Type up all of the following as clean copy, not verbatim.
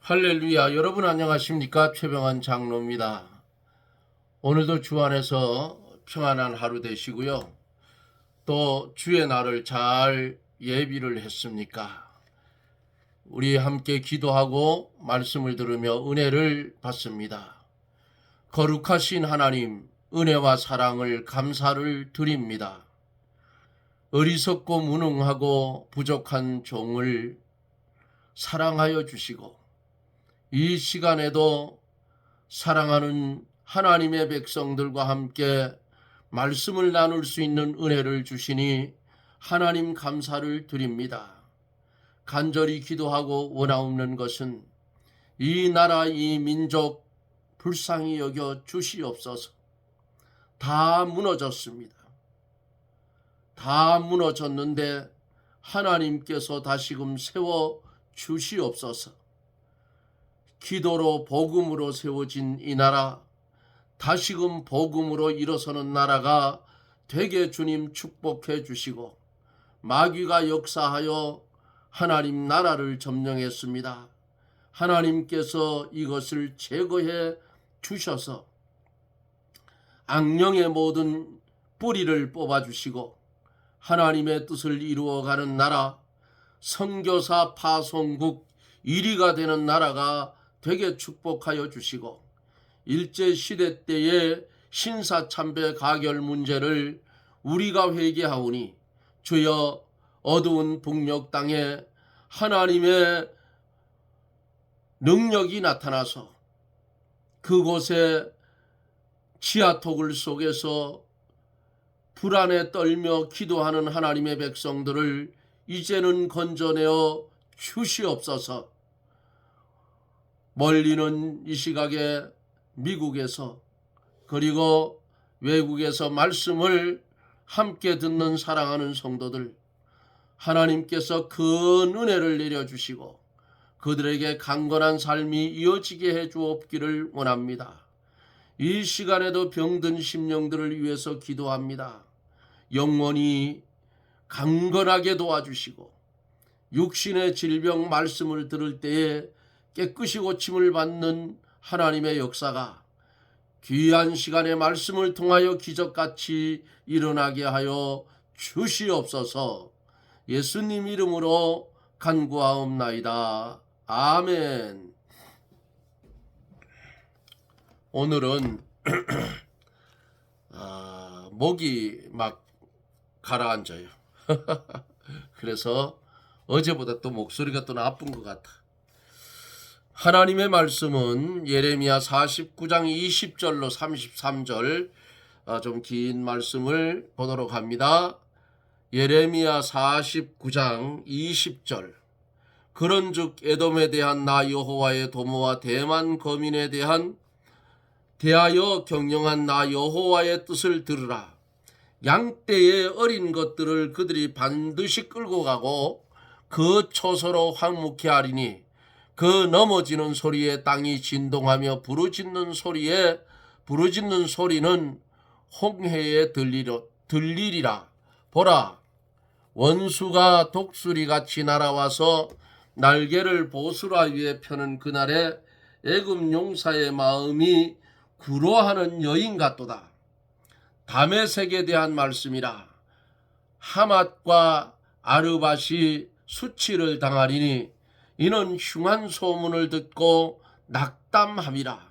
할렐루야. 여러분 안녕하십니까? 최병환 장로입니다. 오늘도 주 안에서 평안한 하루 되시고요. 또 주의 날을 잘 예비를 했습니까? 우리 함께 기도하고 말씀을 들으며 은혜를 받습니다. 거룩하신 하나님, 은혜와 사랑을 감사를 드립니다. 어리석고 무능하고 부족한 종을 사랑하여 주시고 이 시간에도 사랑하는 하나님의 백성들과 함께 말씀을 나눌 수 있는 은혜를 주시니 하나님 감사를 드립니다. 간절히 기도하고 원하옵는 것은 이 나라 이 민족 불쌍히 여겨 주시옵소서. 다 무너졌습니다. 다 무너졌는데 하나님께서 다시금 세워 주시옵소서. 기도로 복음으로 세워진 이 나라, 다시금 복음으로 일어서는 나라가 되게 주님 축복해 주시고 마귀가 역사하여 하나님 나라를 점령했습니다. 하나님께서 이것을 제거해 주셔서 악령의 모든 뿌리를 뽑아주시고 하나님의 뜻을 이루어가는 나라, 선교사 파송국 1위가 되는 나라가 되게 축복하여 주시고 일제시대 때의 신사참배 가결 문제를 우리가 회개하오니 주여 어두운 북녘 땅에 하나님의 능력이 나타나서 그곳에 지하토굴 속에서 불안에 떨며 기도하는 하나님의 백성들을 이제는 건져내어 주시옵소서. 멀리는 이 시각에 미국에서 그리고 외국에서 말씀을 함께 듣는 사랑하는 성도들, 하나님께서 큰 은혜를 내려주시고 그들에게 강건한 삶이 이어지게 해 주옵기를 원합니다. 이 시간에도 병든 심령들을 위해서 기도합니다. 영원히 강건하게 도와주시고 육신의 질병 말씀을 들을 때에 깨끗이 고침을 받는 하나님의 역사가 귀한 시간에 말씀을 통하여 기적같이 일어나게 하여 주시옵소서. 예수님 이름으로 간구하옵나이다. 아멘. 오늘은 목이 막 가라앉아요. 그래서 어제보다 또 목소리가 또 나쁜 것 같아. 하나님의 말씀은 예레미야 49장 20절로 33절 좀 긴 말씀을 보도록 합니다. 예레미야 49장 20절. 그런즉 에돔에 대한 나 여호와의 도모와 대만 거민에 대하여 경영한 나 여호와의 뜻을 들으라. 양떼의 어린 것들을 그들이 반드시 끌고 가고 그 초소로 황무케 하리니 그 넘어지는 소리에 땅이 진동하며 부르짖는 소리는 홍해에 들리리라. 보라, 원수가 독수리같이 날아와서 날개를 보스라 위에 펴는 그날에 애굽 용사의 마음이 구로하는 여인 같도다. 다메섹에 대한 말씀이라. 하맛과 아르밧이 수치를 당하리니 이는 흉한 소문을 듣고 낙담함이라.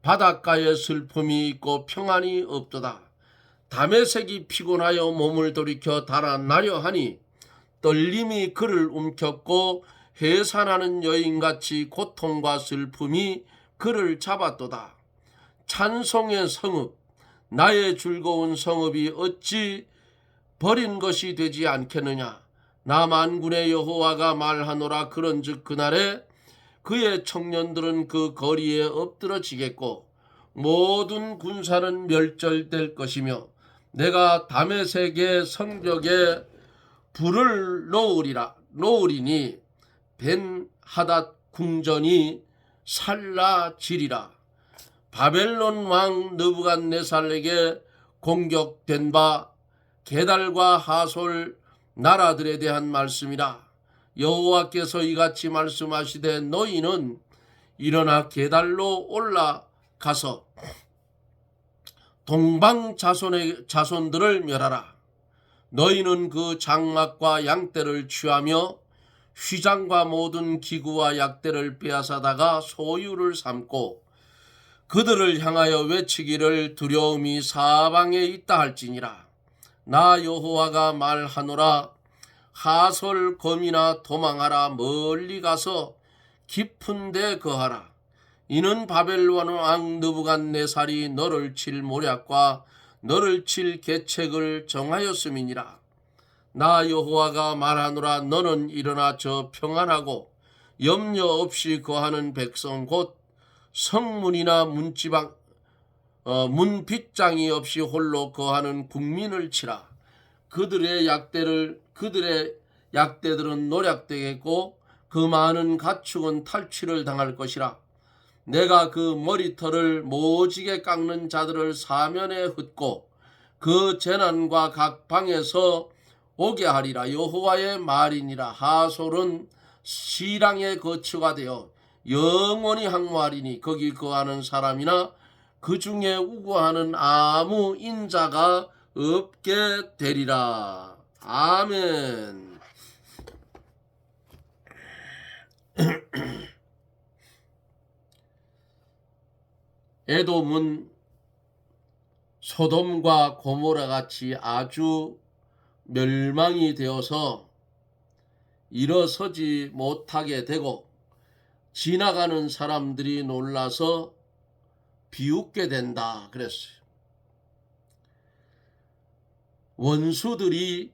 바닷가에 슬픔이 있고 평안이 없도다. 다메섹이 피곤하여 몸을 돌이켜 달아나려 하니 떨림이 그를 움켰고 해산하는 여인같이 고통과 슬픔이 그를 잡았도다. 찬송의 성읍, 나의 즐거운 성읍이 어찌 버린 것이 되지 않겠느냐. 나 만군의 여호와가 말하노라. 그런즉 그날에 그의 청년들은 그 거리에 엎드러지겠고 모든 군사는 멸절될 것이며 내가 다메섹의 성벽에 불을 놓으리니 벤하닷 궁전이 살라지리라. 바벨론 왕 느부갓네살에게 공격된 바 게달과 하솔 나라들에 대한 말씀이라. 여호와께서 이같이 말씀하시되 너희는 일어나 계달로 올라가서 동방 자손들을 멸하라. 너희는 그 장막과 양떼를 취하며 휘장과 모든 기구와 약대를 빼앗아다가 소유를 삼고 그들을 향하여 외치기를 두려움이 사방에 있다 할지니라. 나 여호와가 말하노라. 하솔 검이나 도망하라. 멀리 가서 깊은 데 거하라. 이는 바벨론 왕 느부갓네살이 너를 칠 모략과 너를 칠 계책을 정하였음이니라. 나 여호와가 말하노라. 너는 일어나 저 평안하고 염려 없이 거하는 백성 곧 성문이나 문빗장이 없이 홀로 거하는 국민을 치라. 그들의 약대들은 노략되겠고 그 많은 가축은 탈취를 당할 것이라. 내가 그 머리털을 모지게 깎는 자들을 사면에 흩고 그 재난과 각 방에서 오게 하리라. 여호와의 말이니라. 하솔은 시랑의 거처가 되어 영원히 항모하리니 거기 거하는 사람이나 그 중에 우고하는 아무 인자가 없게 되리라. 아멘. 에돔은 소돔과 고모라 같이 아주 멸망이 되어서 일어서지 못하게 되고 지나가는 사람들이 놀라서 비웃게 된다 그랬어요. 원수들이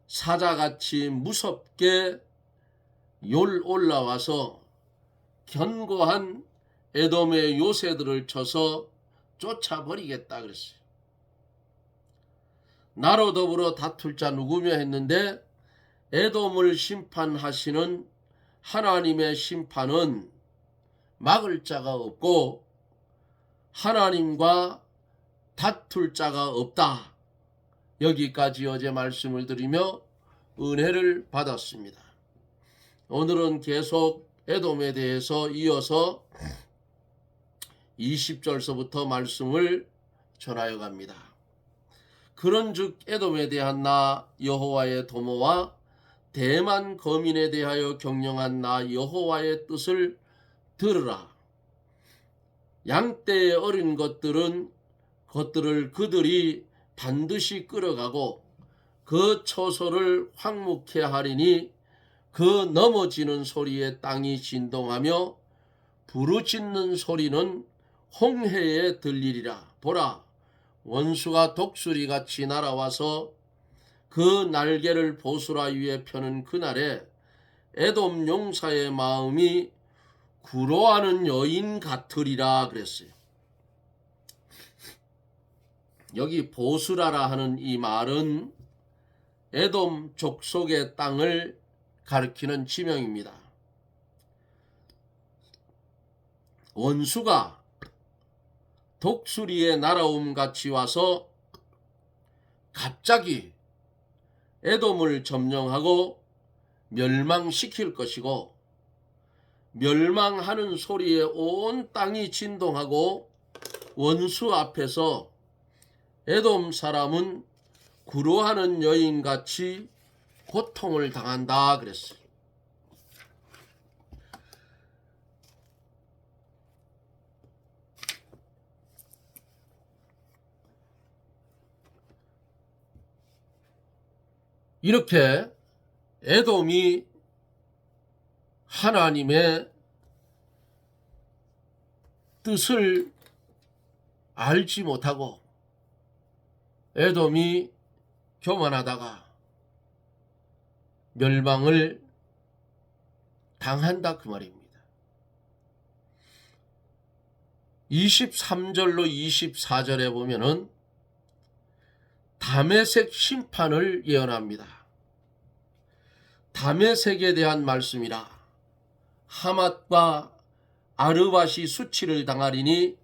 사자같이 무섭게 올라와서 견고한 에돔의 요새들을 쳐서 쫓아버리겠다 그랬어요. 나로 더불어 다툴 자 누구며 했는데 에돔을 심판하시는 하나님의 심판은 막을 자가 없고 하나님과 다툴 자가 없다. 여기까지 어제 말씀을 드리며 은혜를 받았습니다. 오늘은 계속 에돔에 대해서 이어서 20절서부터 말씀을 전하여 갑니다. 그런즉 에돔에 대한 나 여호와의 도모와 대만 거민에 대하여 경영한 나 여호와의 뜻을 들으라. 양떼의 어린 것들을 그들이 반드시 끌어가고 그 처소를 황무케 하리니 그 넘어지는 소리에 땅이 진동하며 부르짖는 소리는 홍해에 들리리라. 보라, 원수가 독수리같이 날아와서 그 날개를 보수라 위에 펴는 그날에 에돔 용사의 마음이 구로하는 여인 같으리라 그랬어요. 여기 보수라라 하는 이 말은 에돔 족속의 땅을 가리키는 지명입니다. 원수가 독수리의 날아옴 같이 와서 갑자기 에돔을 점령하고 멸망시킬 것이고 멸망하는 소리에 온 땅이 진동하고 원수 앞에서 에돔 사람은 구로하는 여인같이 고통을 당한다 그랬어요. 이렇게 에돔이 하나님의 뜻을 알지 못하고 에돔이 교만하다가 멸망을 당한다 그 말입니다. 23절로 24절에 보면은 다메섹 심판을 예언합니다. 다메섹에 대한 말씀이라. 하맛과 아르밧이 수치를 당하리니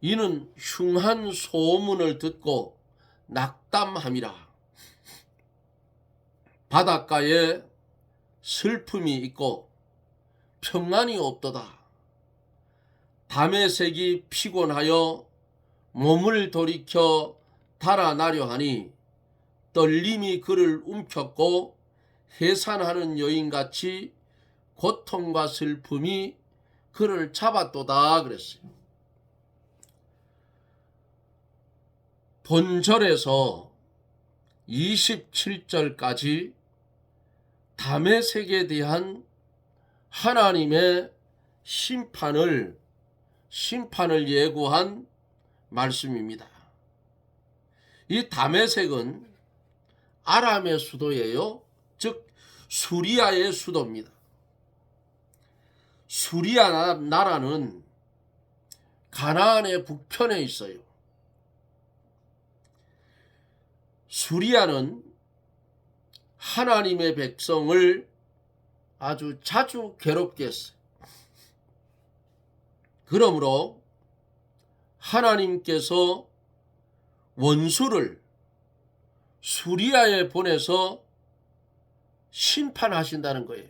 이는 흉한 소문을 듣고 낙담함이라. 바닷가에 슬픔이 있고 평안이 없도다. 다메섹이 피곤하여 몸을 돌이켜 달아나려 하니 떨림이 그를 움켰고 해산하는 여인같이 고통과 슬픔이 그를 잡았도다 그랬어요. 본절에서 27절까지 다메섹에 대한 하나님의 심판을 예고한 말씀입니다. 이 다메섹은 아람의 수도예요. 즉 수리아의 수도입니다. 수리아 나라는 가나안의 북편에 있어요. 수리아는 하나님의 백성을 아주 자주 괴롭게 했어요. 그러므로 하나님께서 원수를 수리아에 보내서 심판하신다는 거예요.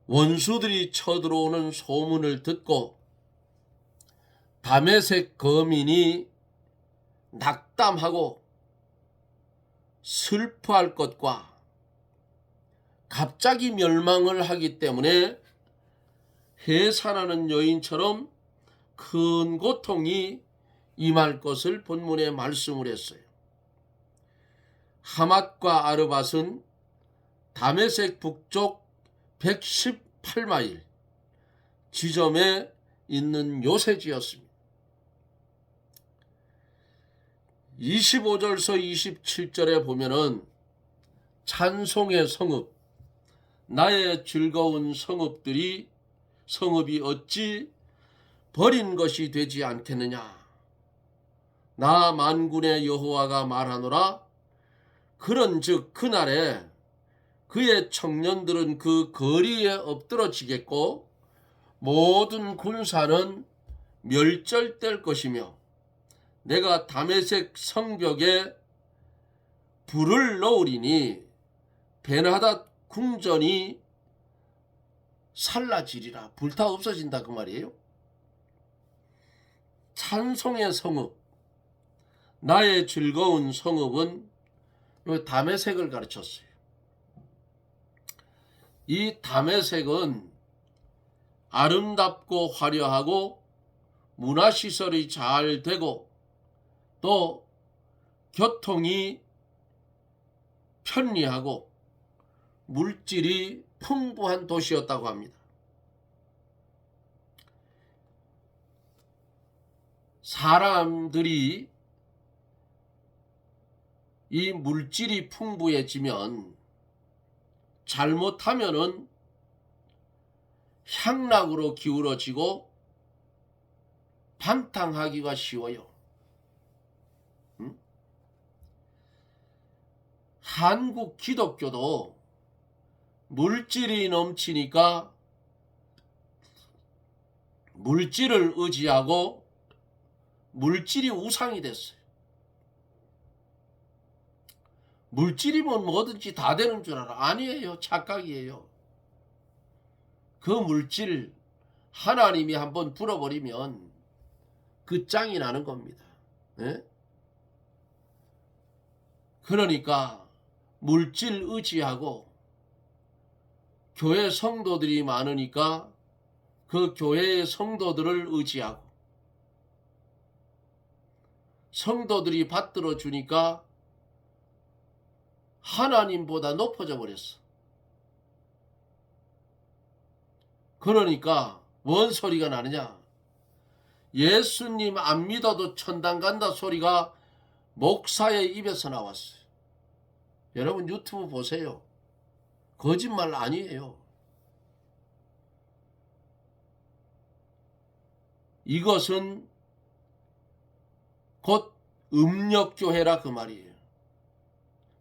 원수들이 쳐들어오는 소문을 듣고 다메섹 거민이 낙담하고 슬퍼할 것과 갑자기 멸망을 하기 때문에 해산하는 여인처럼 큰 고통이 임할 것을 본문에 말씀을 했어요. 하맛과 아르밧은 다메섹 북쪽 118마일 지점에 있는 요새지였습니다. 25절서 27절에 보면은 찬송의 성읍, 나의 즐거운 성읍이 어찌 버린 것이 되지 않겠느냐. 나 만군의 여호와가 말하노라. 그런즉 그날에 그의 청년들은 그 거리에 엎드러지겠고 모든 군사는 멸절될 것이며 내가 다메섹 성벽에 불을 넣으리니 베나닷 궁전이 살라지리라. 불타 없어진다 그 말이에요. 찬송의 성읍, 나의 즐거운 성읍은 다메섹을 가르쳤어요. 이 다메섹은 아름답고 화려하고 문화시설이 잘 되고 또 교통이 편리하고 물질이 풍부한 도시였다고 합니다. 사람들이 이 물질이 풍부해지면 잘못하면은 향락으로 기울어지고 방탕하기가 쉬워요. 한국 기독교도 물질이 넘치니까 물질을 의지하고 물질이 우상이 됐어요. 물질이면 뭐든지 다 되는 줄 알아. 아니에요. 착각이에요. 그 물질 하나님이 한번 불어버리면 그 짱이 나는 겁니다. 네? 그러니까 물질 의지하고 교회 성도들이 많으니까 그 교회의 성도들을 의지하고 성도들이 받들어 주니까 하나님보다 높아져 버렸어. 그러니까 뭔 소리가 나느냐? 예수님 안 믿어도 천당 간다 소리가 목사의 입에서 나왔어요. 여러분 유튜브 보세요. 거짓말 아니에요. 이것은 곧 음력교회라 그 말이에요.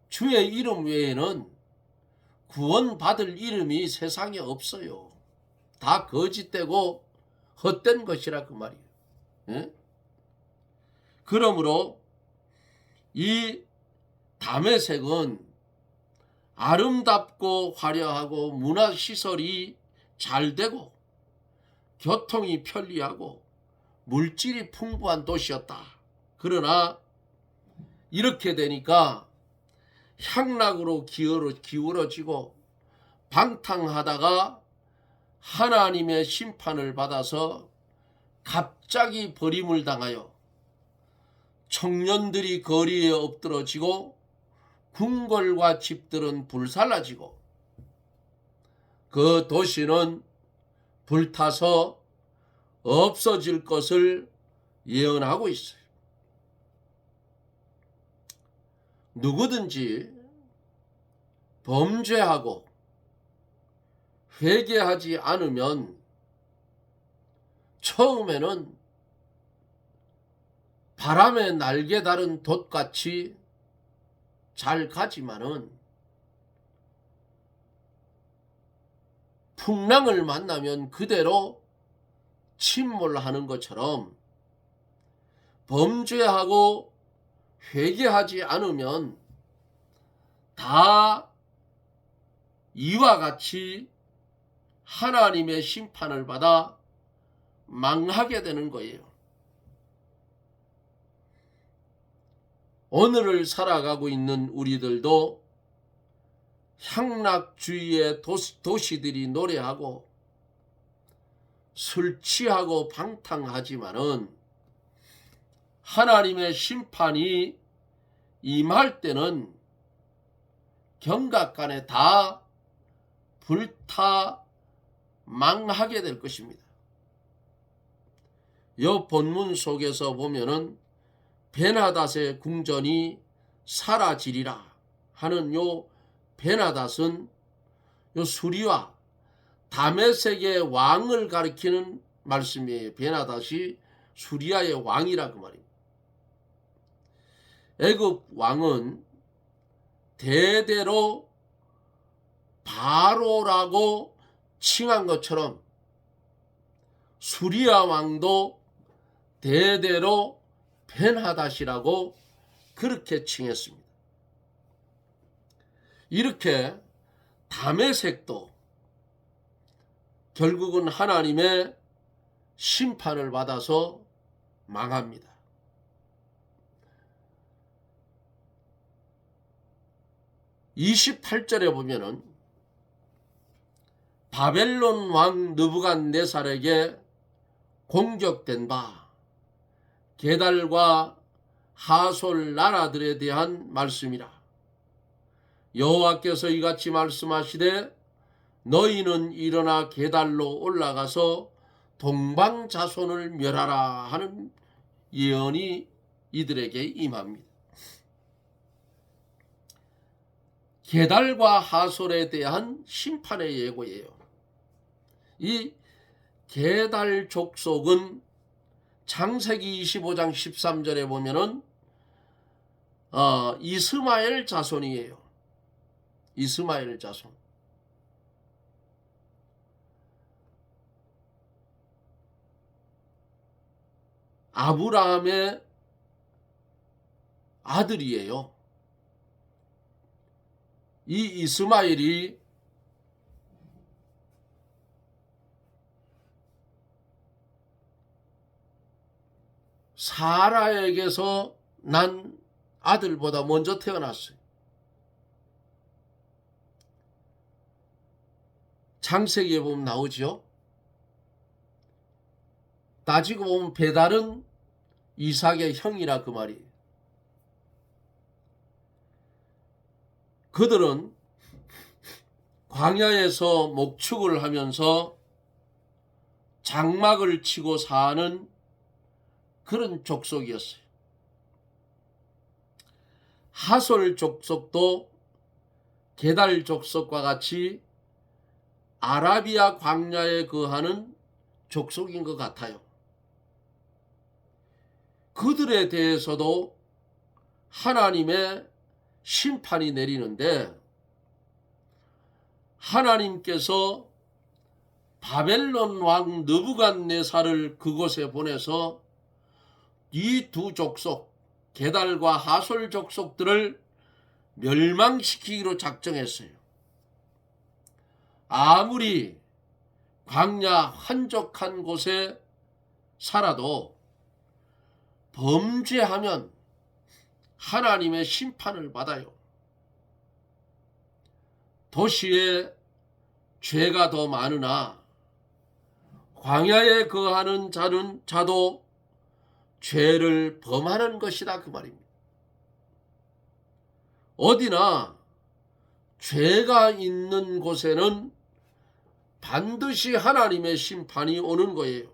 주의 이름 외에는 구원받을 이름이 세상에 없어요. 다 거짓되고 헛된 것이라 그 말이에요. 예? 그러므로 이 다메섹은 아름답고 화려하고 문화시설이 잘 되고 교통이 편리하고 물질이 풍부한 도시였다. 그러나 이렇게 되니까 향락으로 기울어지고 방탕하다가 하나님의 심판을 받아서 갑자기 버림을 당하여 청년들이 거리에 엎드러지고 궁궐과 집들은 불살라지고 그 도시는 불타서 없어질 것을 예언하고 있어요. 누구든지 범죄하고 회개하지 않으면 처음에는 바람에 날개 다른 돛같이 잘 가지만은 풍랑을 만나면 그대로 침몰하는 것처럼 범죄하고 회개하지 않으면 다 이와 같이 하나님의 심판을 받아 망하게 되는 거예요. 오늘을 살아가고 있는 우리들도 향락주의의 도시들이 노래하고 술 취하고 방탕하지만은 하나님의 심판이 임할 때는 경각간에 다 불타 망하게 될 것입니다. 이 본문 속에서 보면은 베나닷의 궁전이 사라지리라 하는 요 베나닷은 요 수리와 다메섹의 왕을 가리키는 말씀이에요. 베나닷이 수리아의 왕이라 그 말입니다. 애굽 왕은 대대로 바로라고 칭한 것처럼 수리아 왕도 대대로 벤하닷이라고 그렇게 칭했습니다. 이렇게 다메섹도 결국은 하나님의 심판을 받아서 망합니다. 28절에 보면은 바벨론 왕 느부갓네살에게 공격된 바 게달과 하솔 나라들에 대한 말씀이라. 여호와께서 이같이 말씀하시되 너희는 일어나 게달로 올라가서 동방 자손을 멸하라 하는 예언이 이들에게 임합니다. 게달과 하솔에 대한 심판의 예고예요. 이 게달 족속은 창세기 25장 13절에 보면은 이스마엘 자손이에요. 이스마엘 자손. 아브라함의 아들이에요. 이 이스마엘이 사라에게서 난 아들보다 먼저 태어났어요. 창세기에 보면 나오죠. 따지고 보면 베달은 이삭의 형이라 그 말이에요. 그들은 광야에서 목축을 하면서 장막을 치고 사는 그런 족속이었어요. 하솔 족속도 게달 족속과 같이 아라비아 광야에 거하는 족속인 것 같아요. 그들에 대해서도 하나님의 심판이 내리는데 하나님께서 바벨론 왕 느부갓네살을 그곳에 보내서 이 두 족속 게달과 하솔 족속들을 멸망시키기로 작정했어요. 아무리 광야 한적한 곳에 살아도 범죄하면 하나님의 심판을 받아요. 도시에 죄가 더 많으나 광야에 거하는 자도 죄를 범하는 것이다 그 말입니다. 어디나 죄가 있는 곳에는 반드시 하나님의 심판이 오는 거예요.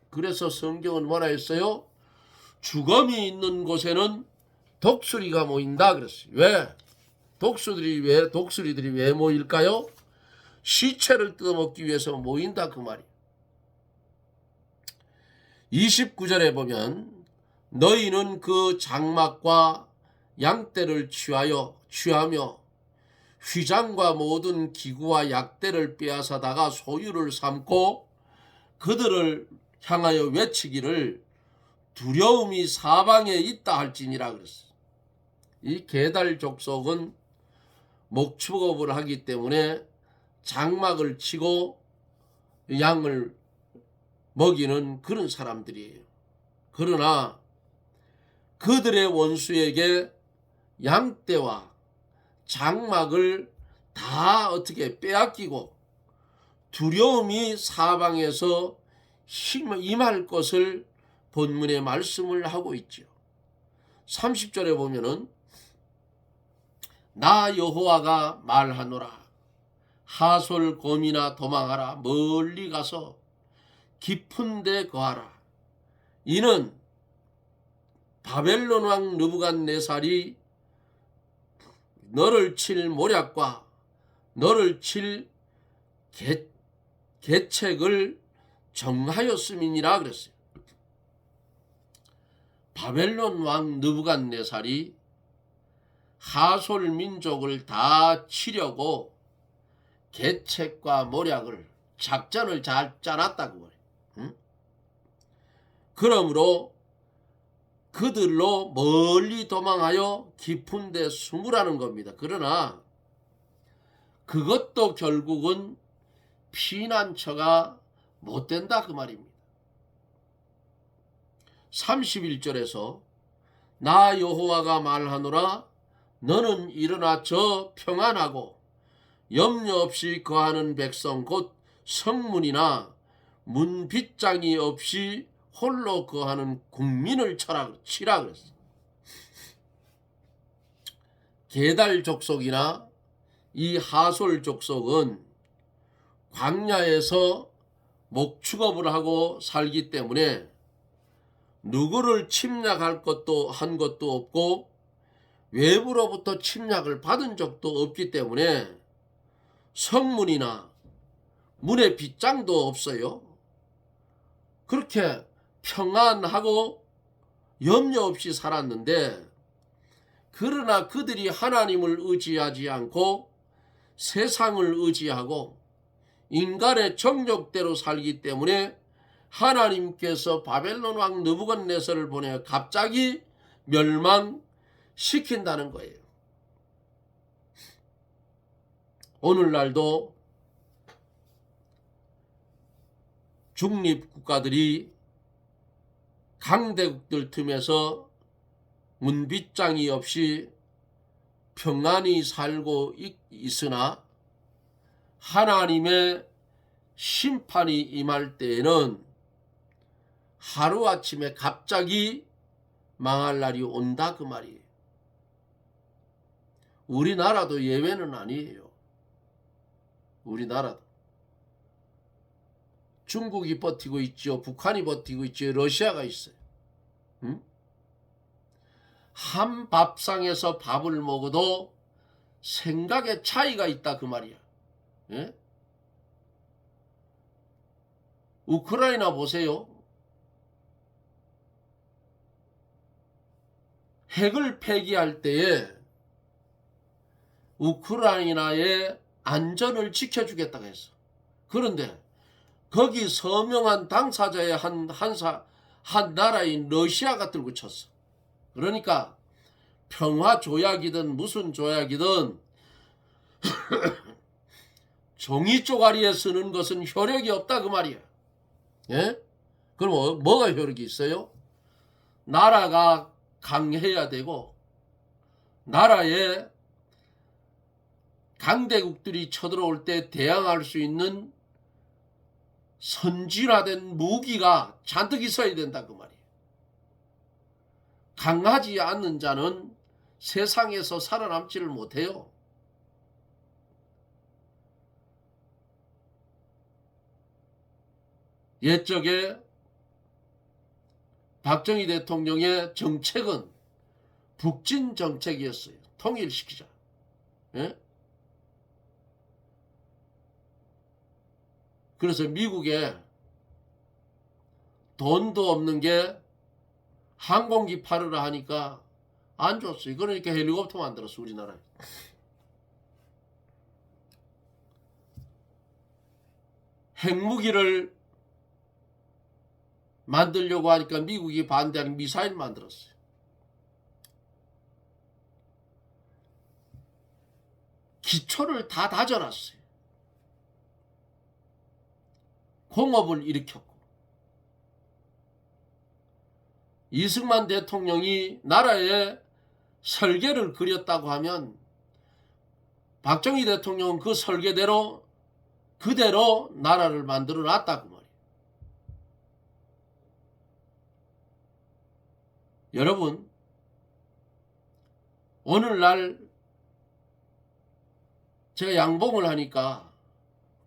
그래서 성경은 뭐라 했어요? 죽음이 있는 곳에는 독수리가 모인다 그랬어요. 왜? 독수리들이 왜 모일까요? 시체를 뜯어먹기 위해서 모인다 그 말이에요. 29절에 보면 너희는 그 장막과 양떼를 취하며 휘장과 모든 기구와 약대를 빼앗아다가 소유를 삼고 그들을 향하여 외치기를 두려움이 사방에 있다 할지니라 그랬어요. 이 게달 족속은 목축업을 하기 때문에 장막을 치고 양을 먹이는 그런 사람들이에요. 그러나 그들의 원수에게 양떼와 장막을 다 어떻게 빼앗기고 두려움이 사방에서 임할 것을 본문의 말씀을 하고 있죠. 30절에 보면은 나 여호와가 말하노라 하솔 곰이나 도망하라 멀리 가서 깊은 데 거하라. 이는 바벨론 왕 느부갓네살이 너를 칠 모략과 너를 칠 계책을 정하였음이니라 그랬어요. 바벨론 왕 느부갓네살이 하솔 민족을 다 치려고 계책과 모략을 작전을 잘 짜놨다고 그래요. 응? 그러므로 그들로 멀리 도망하여 깊은 데 숨으라는 겁니다. 그러나 그것도 결국은 피난처가 못 된다 그 말입니다. 31절에서 나 여호와가 말하노라 너는 일어나 저 평안하고 염려 없이 거하는 백성 곧 성문이나 문 빗장이 없이 홀로 거하는 국민을 치라 그랬어. 게달 족속이나 이 하솔 족속은 광야에서 목축업을 하고 살기 때문에 누구를 침략할 것도 한 것도 없고 외부로부터 침략을 받은 적도 없기 때문에 성문이나 문의 빗장도 없어요. 그렇게 평안하고 염려 없이 살았는데 그러나 그들이 하나님을 의지하지 않고 세상을 의지하고 인간의 정욕대로 살기 때문에 하나님께서 바벨론 왕 느부갓네살을 보내 갑자기 멸망시킨다는 거예요. 오늘날도 중립국가들이 강대국들 틈에서 문빗장이 없이 평안히 살고 있으나 하나님의 심판이 임할 때에는 하루아침에 갑자기 망할 날이 온다 그 말이에요. 우리나라도 예외는 아니에요. 우리나라도. 중국이 버티고 있죠. 북한이 버티고 있죠. 러시아가 있어요. 응? 한 밥상에서 밥을 먹어도 생각의 차이가 있다 그 말이야. 예? 우크라이나 보세요. 핵을 폐기할 때에 우크라이나의 안전을 지켜주겠다고 했어. 그런데 거기 서명한 당사자의 한 나라인 러시아가 들고 쳤어. 그러니까 평화 조약이든 무슨 조약이든 종이 쪼가리에 쓰는 것은 효력이 없다 그 말이야. 예? 그럼 뭐가 효력이 있어요? 나라가 강해야 되고 나라에 강대국들이 쳐들어올 때 대항할 수 있는 선진화된 무기가 잔뜩 있어야 된다 그 말이에요. 강하지 않는 자는 세상에서 살아남지를 못해요. 옛적에 박정희 대통령의 정책은 북진 정책이었어요. 통일시키자. 예? 그래서 미국에 돈도 없는 게 항공기 팔으라 하니까 안 줬어요. 그러니까 헬리콥터 만들었어 우리나라에. 핵무기를 만들려고 하니까 미국이 반대하는 미사일 만들었어요. 기초를 다 다져놨어요. 공업을 일으켰고 이승만 대통령이 나라에 설계를 그렸다고 하면 박정희 대통령은 그 설계대로 그대로 나라를 만들어 놨다고 말이에요. 여러분, 오늘날 제가 양봉을 하니까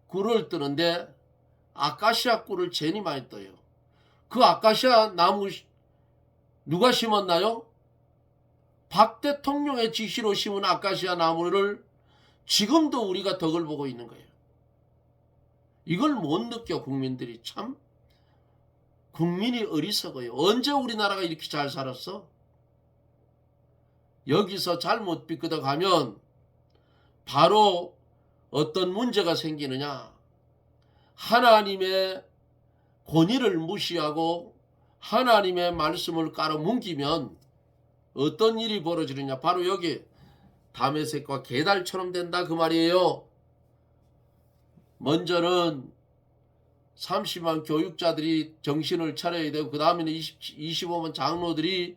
꿀을 뜨는데 아카시아 꿀을 제일 많이 떠요. 그 아카시아 나무 누가 심었나요? 박 대통령의 지시로 심은 아카시아 나무를 지금도 우리가 덕을 보고 있는 거예요. 이걸 못 느껴 국민들이. 참 국민이 어리석어요. 언제 우리나라가 이렇게 잘 살았어? 여기서 잘못 삐끗어가면 바로 어떤 문제가 생기느냐. 하나님의 권위를 무시하고 하나님의 말씀을 깔아뭉기면 어떤 일이 벌어지느냐. 바로 여기 다메섹과 게달처럼 된다 그 말이에요. 먼저는 30만 교육자들이 정신을 차려야 되고 그 다음에는 25만 장로들이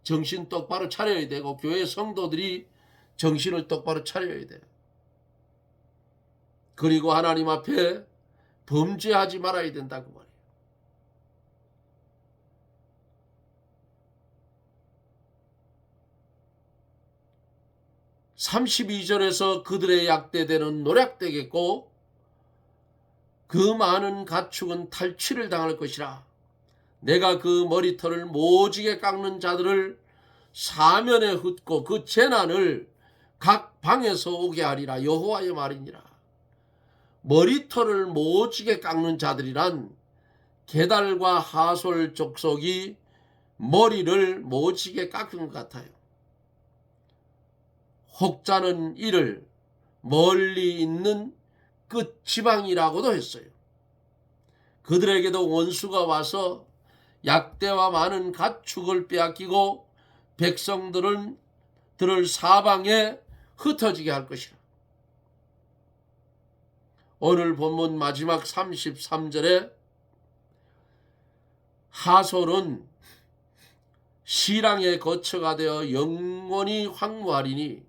정신 똑바로 차려야 되고 교회 성도들이 정신을 똑바로 차려야 돼요. 그리고 하나님 앞에 범죄하지 말아야 된다고 말이에요. (32절에서) 그들의 약대대는 노략되겠고 그 많은 가축은 탈취를 당할 것이라. 내가 그 머리털을 모지게 깎는 자들을 사면에 흩고 그 재난을 각 방에서 오게 하리라. 여호와의 말이니라. 머리털을 모지게 깎는 자들이란 게달과 하솔 족속이 머리를 모지게 깎은 것 같아요. 혹자는 이를 멀리 있는 끝 지방이라고도 했어요. 그들에게도 원수가 와서 약대와 많은 가축을 빼앗기고 백성들을 사방에 흩어지게 할 것이라. 오늘 본문 마지막 33절에 하솔은 시랑의 거처가 되어 영원히 황무하리니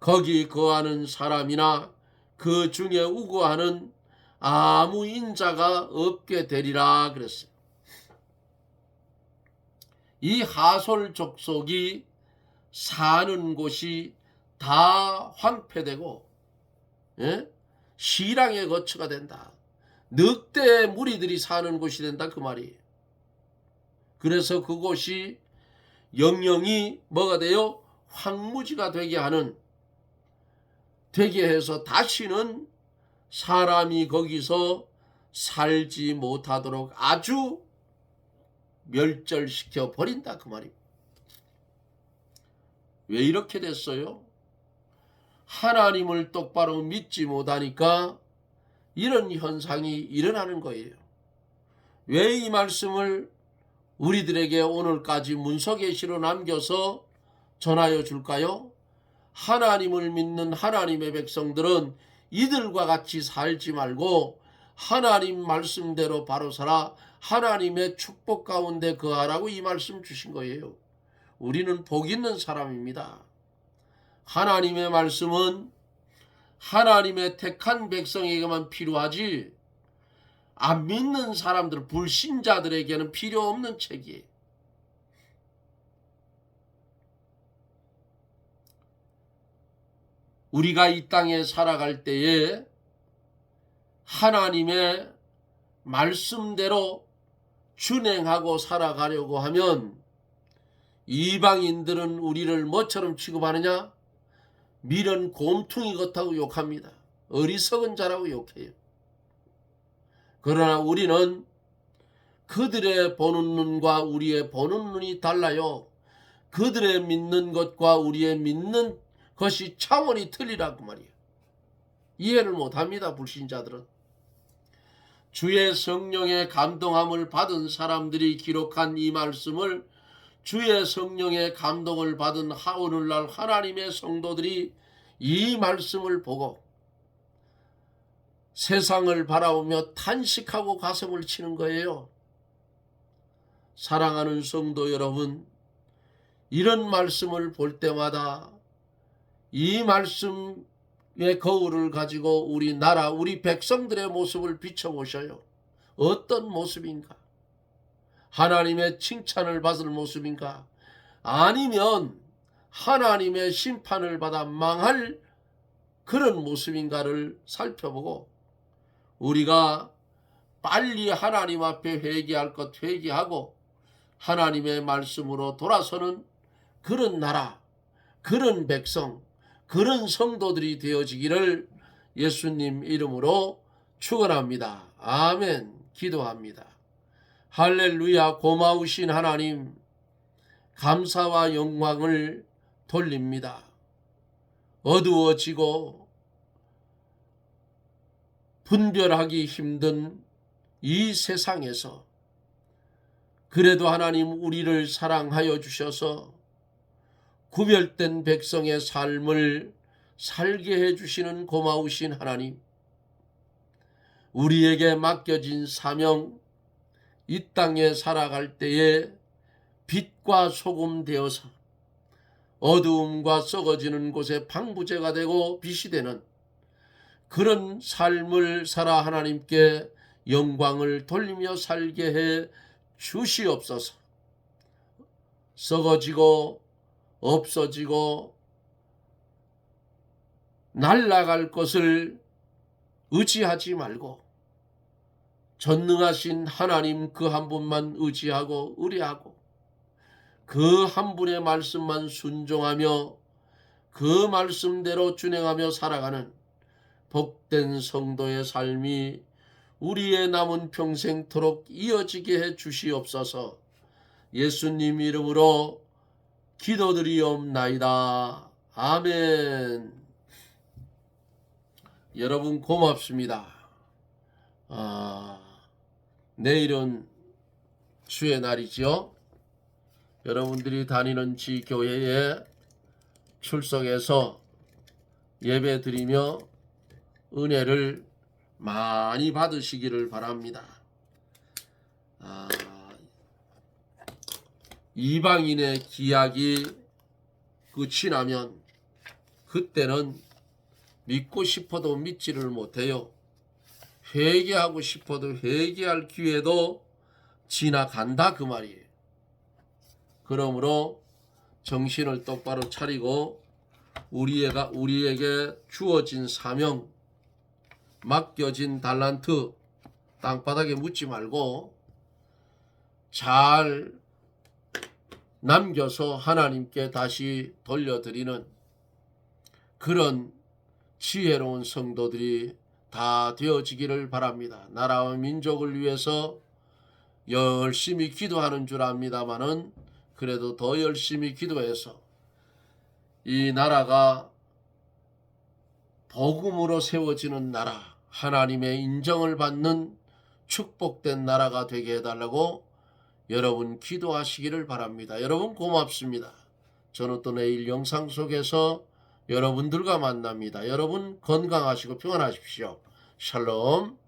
거기 거하는 사람이나 그 중에 우고하는 아무 인자가 없게 되리라 그랬어요. 이 하솔 족속이 사는 곳이 다 황폐되고 시랑의 거처가 된다. 늑대의 무리들이 사는 곳이 된다 그 말이에요. 그래서 그곳이 영영이 뭐가 돼요? 황무지가 되게 해서 다시는 사람이 거기서 살지 못하도록 아주 멸절시켜 버린다 그 말입니다. 왜 이렇게 됐어요? 하나님을 똑바로 믿지 못하니까 이런 현상이 일어나는 거예요. 왜 이 말씀을 우리들에게 오늘까지 문서계시로 남겨서 전하여 줄까요? 하나님을 믿는 하나님의 백성들은 이들과 같이 살지 말고 하나님 말씀대로 바로 살아 하나님의 축복 가운데 거하라고 이 말씀 주신 거예요. 우리는 복 있는 사람입니다. 하나님의 말씀은 하나님의 택한 백성에게만 필요하지 안 믿는 사람들, 불신자들에게는 필요 없는 책이에요. 우리가 이 땅에 살아갈 때에 하나님의 말씀대로 준행하고 살아가려고 하면 이방인들은 우리를 뭐처럼 취급하느냐? 미련 곰퉁이 같다고 욕합니다. 어리석은 자라고 욕해요. 그러나 우리는 그들의 보는 눈과 우리의 보는 눈이 달라요. 그들의 믿는 것과 우리의 믿는 것이 차원이 틀리라고 말이에요. 이해를 못합니다. 불신자들은. 주의 성령의 감동함을 받은 사람들이 기록한 이 말씀을 주의 성령의 감동을 받은 오늘날 하나님의 성도들이 이 말씀을 보고 세상을 바라보며 탄식하고 가슴을 치는 거예요. 사랑하는 성도 여러분, 이런 말씀을 볼 때마다 이 말씀의 거울을 가지고 우리 나라, 우리 백성들의 모습을 비춰보셔요. 어떤 모습인가? 하나님의 칭찬을 받을 모습인가? 아니면 하나님의 심판을 받아 망할 그런 모습인가를 살펴보고 우리가 빨리 하나님 앞에 회개할 것 회개하고 하나님의 말씀으로 돌아서는 그런 나라, 그런 백성, 그런 성도들이 되어지기를 예수님 이름으로 축원합니다. 아멘. 기도합니다. 할렐루야. 고마우신 하나님, 감사와 영광을 돌립니다. 어두워지고 분별하기 힘든 이 세상에서 그래도 하나님 우리를 사랑하여 주셔서 구별된 백성의 삶을 살게 해주시는 고마우신 하나님, 우리에게 맡겨진 사명, 이 땅에 살아갈 때에 빛과 소금 되어서 어두움과 썩어지는 곳에 방부제가 되고 빛이 되는 그런 삶을 살아 하나님께 영광을 돌리며 살게 해 주시옵소서. 썩어지고 없어지고 날아갈 것을 의지하지 말고 전능하신 하나님 그 한 분만 의지하고 의뢰하고 그 한 분의 말씀만 순종하며 그 말씀대로 준행하며 살아가는 복된 성도의 삶이 우리의 남은 평생토록 이어지게 해 주시옵소서. 예수님 이름으로 기도드리옵나이다. 아멘. 여러분 고맙습니다. 내일은 주의 날이죠. 여러분들이 다니는 지교회에 출석해서 예배드리며 은혜를 많이 받으시기를 바랍니다. 이방인의 기약이 끝이 나면 그때는 믿고 싶어도 믿지를 못해요. 회개하고 싶어도 회개할 기회도 지나간다 그 말이에요. 그러므로 정신을 똑바로 차리고 우리에게 주어진 사명, 맡겨진 달란트 땅바닥에 묻지 말고 잘 남겨서 하나님께 다시 돌려드리는 그런 지혜로운 성도들이 다 되어지기를 바랍니다. 나라와 민족을 위해서 열심히 기도하는 줄 압니다마는 그래도 더 열심히 기도해서 이 나라가 복음으로 세워지는 나라, 하나님의 인정을 받는 축복된 나라가 되게 해달라고 여러분 기도하시기를 바랍니다. 여러분 고맙습니다. 저는 또 내일 영상 속에서 여러분들과 만납니다. 여러분 건강하시고 평안하십시오. 샬롬.